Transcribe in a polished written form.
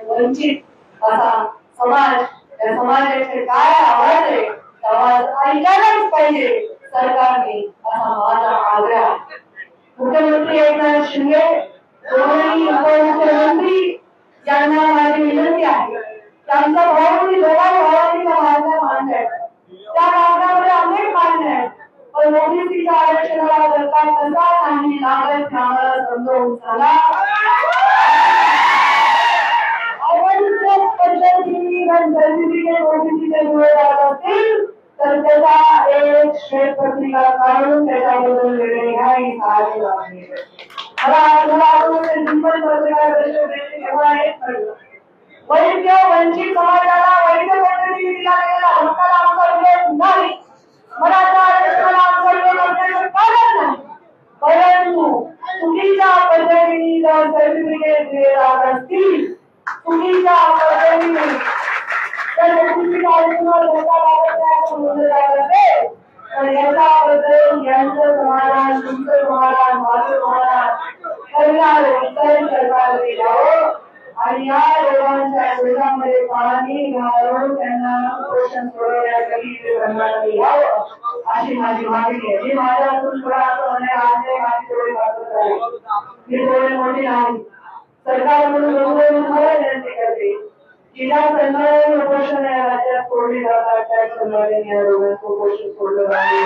वंचित असा समाज, त्या समाजाचे काय आवाज आहे आवाज ऐकायलाच पाहिजे सरकारने, असा माझा आग्रह. मुख्यमंत्री एकनाथ शिंदे, दोन्ही उपमुख्यमंत्री यांना माझी विनंती आहे. त्यांचा भाऊ दोघा भावांनी माझा मान आहे, त्या मार्गामध्ये अनेक मान्य आहेत, पण ओबीसीच्या आरक्षणाला सरकार कसा नाही लागत आम्हाला समजावून सांगा. पद्धतीने सर्टिफिकेट ओबीसीचे निवडत असतील तर त्याचा एक श्वेतपत्रिका काढून त्याच्याबद्दल निर्णय घ्या ही साधी मागणी आहे. वैद्य वंचित समाजाला वैद्य पद्धतीने दिला गेलेला हक्काला आमचा विरोध नाही, मराठा आरक्षणाला आमचा विरोध असण्याचं कारण नाही, परंतु चुकीच्या पद्धतीने जर सर्टिफिकेट दिले जात असतील, चुकीच्या पद्धतीने तर ओबीसी आरक्षणाला धोका लागत नाही असं बोललं जात असेल तर याच्याबद्दल यांचं समाधान, तुमचं समाधान, माझं समाधान करणार उत्तर सरकारने द्यावं आणि या लोकांच्या डोळ्यामध्ये पाणी घालून त्यांना पोषण सोडवण्यासाठी सरकारने यावं अशी माझी मागणी आहे. मी माझ्यातून थोडा असं म्हणणे आहे, माझी थोडी वाटत आहे, मी थोडी मोठी नाही, सरकार म्हणून मला विनंती करते की ज्या संदर्भाने उपोषण या राज्यात सोडली जातात त्या संदर्भाने या रोगाचं उपोषण सोडलं जाईल.